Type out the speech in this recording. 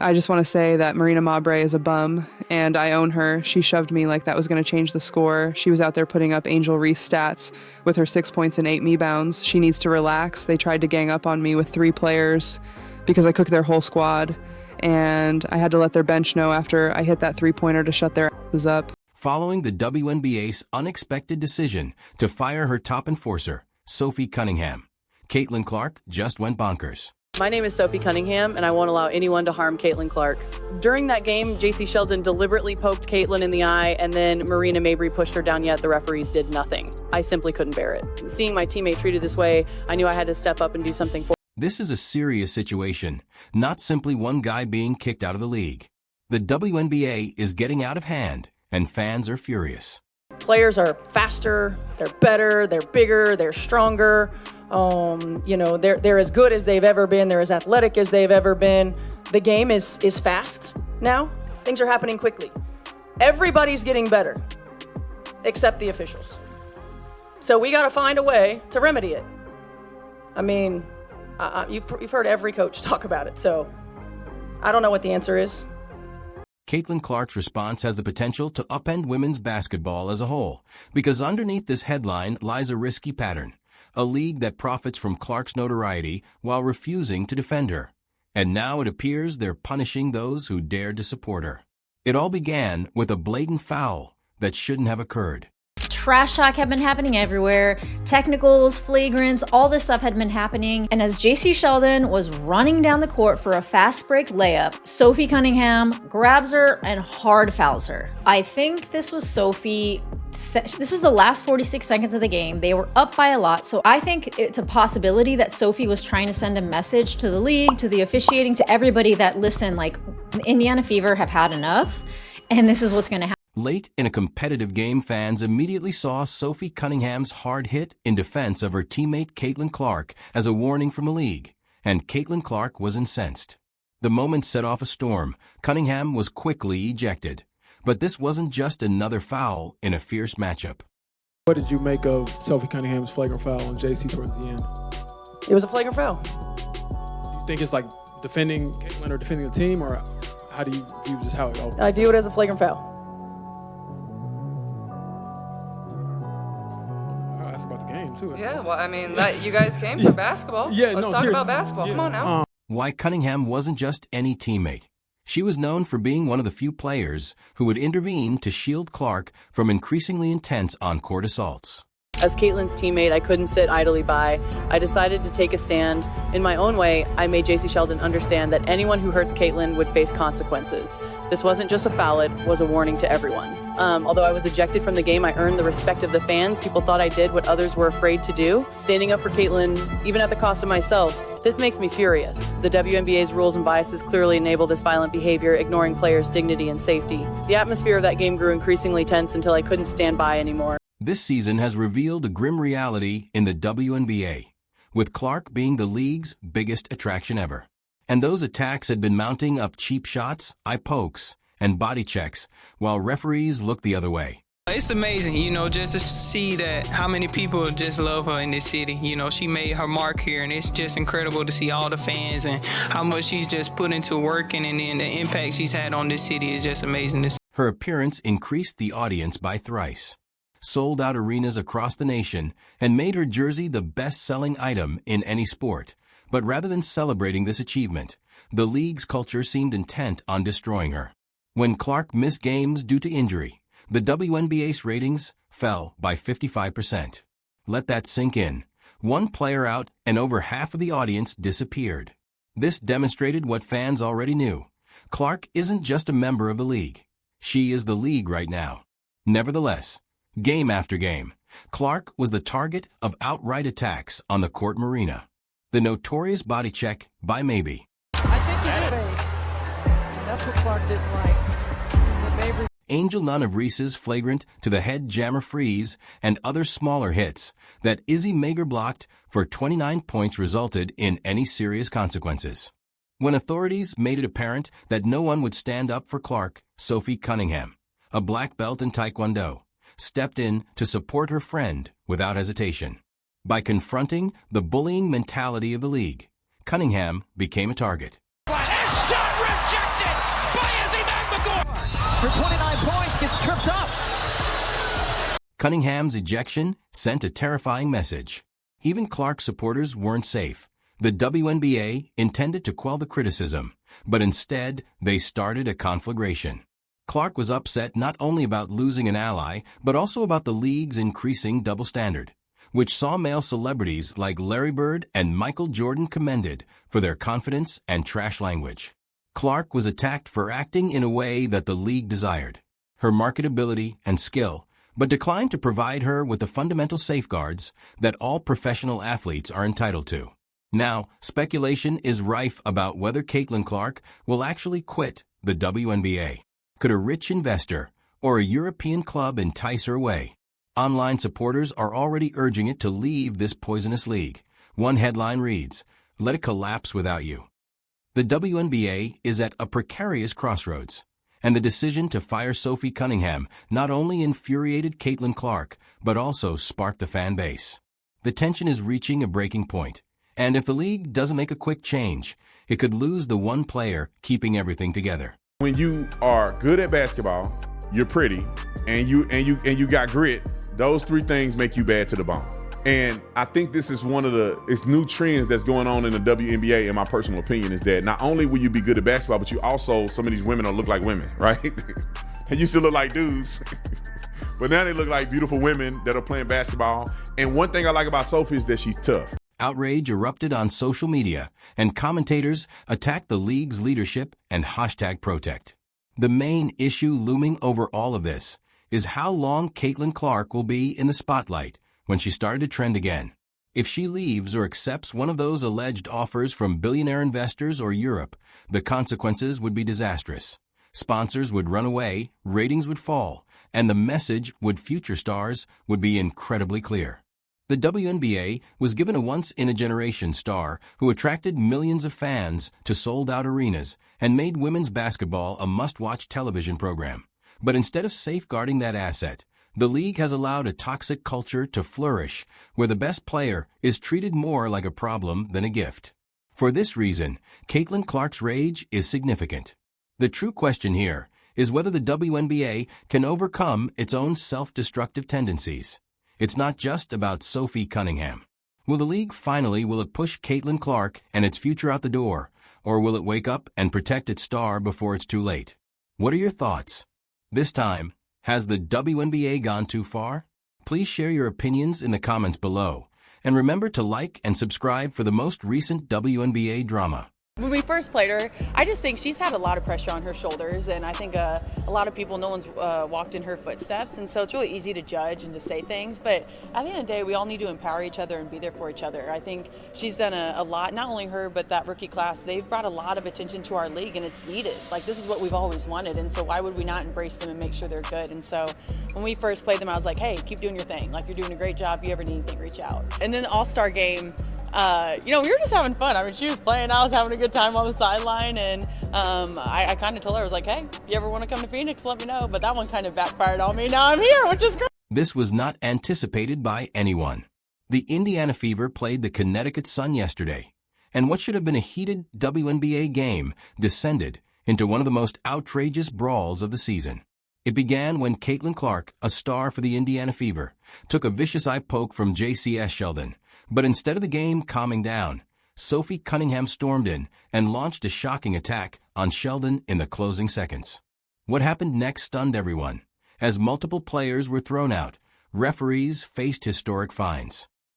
I just want to say that Marina Mabre is a bum, and I own her. She shoved me like that was going to change the score. She was out there putting up Angel Reese stats with her 6 points and 8 me-bounds. She needs to relax. They tried to gang up on me with 3 players because I cooked their whole squad, and I had to let their bench know after I hit that three-pointer to shut their asses up. Following the WNBA's unexpected decision to fire her top enforcer, Sophie Cunningham, Caitlin Clark just went bonkers. My name is Sophie Cunningham, and I won't allow anyone to harm Caitlin Clark. During that game, J.C. Sheldon deliberately poked Caitlin in the eye, and then Marina Mabrey pushed her down, yet the referees did nothing. I simply couldn't bear it. Seeing my teammate treated this way, I knew I had to step up and do something for her. This is a serious situation, not simply one guy being kicked out of the league. The WNBA is getting out of hand, and fans are furious. Players are faster, they're better, they're bigger, they're stronger. They're as good as they've ever been. They're as athletic as they've ever been. The game is fast now. Things are happening quickly. Everybody's getting better, except the officials. So we got to find a way to remedy it. I mean, you've heard every coach talk about it, so I don't know what the answer is. Caitlin Clark's response has the potential to upend women's basketball as a whole, because underneath this headline lies a risky pattern. A league that profits from Clark's notoriety while refusing to defend her. And now it appears they're punishing those who dared to support her. It all began with a blatant foul that shouldn't have occurred. Trash talk had been happening everywhere. Technicals, flagrants, all this stuff had been happening. And as J.C. Sheldon was running down the court for a fast break layup, Sophie Cunningham grabs her and hard fouls her. I think this was Sophie. This was the last 46 seconds of the game. They were up by a lot. So I think it's a possibility that Sophie was trying to send a message to the league, to the officiating, to everybody that, listen, like, Indiana Fever have had enough, and this is what's going to happen. Late in a competitive game, fans immediately saw Sophie Cunningham's hard hit in defense of her teammate Caitlin Clark as a warning from the league, and Caitlin Clark was incensed. The moment set off a storm. Cunningham was quickly ejected. But this wasn't just another foul in a fierce matchup. What did you make of Sophie Cunningham's flagrant foul on JC towards the end? It was a flagrant foul. Do you think it's like defending Caitlin or defending the team, or how do you view just how it all? I view it as a flagrant foul. I'll ask about the game too. Yeah, well, I mean, you guys came for basketball. Yeah, Let's talk about basketball. Yeah. Come on now. Why Cunningham wasn't just any teammate. She was known for being one of the few players who would intervene to shield Clark from increasingly intense on-court assaults. As Caitlin's teammate, I couldn't sit idly by. I decided to take a stand. In my own way, I made J.C. Sheldon understand that anyone who hurts Caitlin would face consequences. This wasn't just a foul, it was a warning to everyone. Although I was ejected from the game, I earned the respect of the fans. People thought I did what others were afraid to do, standing up for Caitlin, even at the cost of myself. This makes me furious. The WNBA's rules and biases clearly enable this violent behavior, ignoring players' dignity and safety. The atmosphere of that game grew increasingly tense until I couldn't stand by anymore. This season has revealed a grim reality in the WNBA, with Clark being the league's biggest attraction ever. And those attacks had been mounting up cheap shots, eye pokes, and body checks, while referees looked the other way. It's amazing, just to see that how many people just love her in this city. She made her mark here, and it's just incredible to see all the fans and how much she's just put into work, and then the impact she's had on this city is just amazing. Her appearance increased the audience by thrice, sold out arenas across the nation, and made her jersey the best-selling item in any sport. But rather than celebrating this achievement, the league's culture seemed intent on destroying her. When Clark missed games due to injury, the WNBA's ratings fell by 55%. Let that sink in. One player out and over half of the audience disappeared. This demonstrated what fans already knew. Clark isn't just a member of the league. She is the league right now. Nevertheless, game after game, Clark was the target of outright attacks on the court marina. The notorious body check by Maybe. I think he did face. That's what Clark didn't like. But Maybe. Angel none of Reese's flagrant to the head jammer freeze and other smaller hits that Izzy Mager blocked for 29 points resulted in any serious consequences. When authorities made it apparent that no one would stand up for Clark, Sophie Cunningham, a black belt in Taekwondo, stepped in to support her friend without hesitation. By confronting the bullying mentality of the league, Cunningham became a target. Shot rejected! Cunningham's ejection sent a terrifying message. Even Clark supporters weren't safe. The WNBA intended to quell the criticism, but instead they started a conflagration. Clark was upset not only about losing an ally, but also about the league's increasing double standard, which saw male celebrities like Larry Bird and Michael Jordan commended for their confidence and trash language. Clark was attacked for acting in a way that the league desired, her marketability and skill, but declined to provide her with the fundamental safeguards that all professional athletes are entitled to. Now, speculation is rife about whether Caitlin Clark will actually quit the WNBA. Could a rich investor or a European club entice her away? Online supporters are already urging it to leave this poisonous league. One headline reads, "Let it collapse without you." The WNBA is at a precarious crossroads, and the decision to fire Sophie Cunningham not only infuriated Caitlin Clark, but also sparked the fan base. The tension is reaching a breaking point, and if the league doesn't make a quick change, it could lose the one player keeping everything together. When you are good at basketball, you're pretty, and you got grit, those three things make you bad to the bone. And I think this is one of it's new trends that's going on in the WNBA, in my personal opinion, is that not only will you be good at basketball, but you also, some of these women don't look like women, right? They used to look like dudes, but now they look like beautiful women that are playing basketball. And one thing I like about Sophie is that she's tough. Outrage erupted on social media, and commentators attacked the league's leadership and #protect. The main issue looming over all of this is how long Caitlin Clark will be in the spotlight when she started to trend again. If she leaves or accepts one of those alleged offers from billionaire investors or Europe, the consequences would be disastrous. Sponsors would run away, ratings would fall, and the message with future stars would be incredibly clear. The WNBA was given a once-in-a-generation star who attracted millions of fans to sold-out arenas and made women's basketball a must-watch television program. But instead of safeguarding that asset, the league has allowed a toxic culture to flourish where the best player is treated more like a problem than a gift. For this reason, Caitlin Clark's rage is significant. The true question here is whether the WNBA can overcome its own self-destructive tendencies. It's not just about Sophie Cunningham. Will the league finally push Caitlin Clark and its future out the door, or will it wake up and protect its star before it's too late? What are your thoughts? This time, has the WNBA gone too far? Please share your opinions in the comments below, and remember to like and subscribe for the most recent WNBA drama. When we first played her, I just think she's had a lot of pressure on her shoulders, and I think a lot of people, no one's walked in her footsteps, and so it's really easy to judge and to say things, but at the end of the day, we all need to empower each other and be there for each other. I think she's done a lot, not only her, but that rookie class. They've brought a lot of attention to our league, and it's needed. Like, this is what we've always wanted, and so why would we not embrace them and make sure they're good? And so when we first played them, I was like, hey, keep doing your thing. Like, you're doing a great job. If you ever need anything, reach out. And then the All-Star game, we were just having fun. I mean, she was playing, I was having a good time on the sideline, and I kind of told her, I was like, hey, if you ever want to come to Phoenix, let me know. But that one kind of backfired on me. Now I'm here, which is great. This was not anticipated by anyone. The Indiana Fever played the Connecticut Sun yesterday, and what should have been a heated WNBA game descended into one of the most outrageous brawls of the season. It began when Caitlin Clark, a star for the Indiana Fever, took a vicious eye poke from JCS Sheldon. But instead of the game calming down, Sophie Cunningham stormed in and launched a shocking attack on Sheldon in the closing seconds. What happened next stunned everyone. As multiple players were thrown out, referees faced historic fines.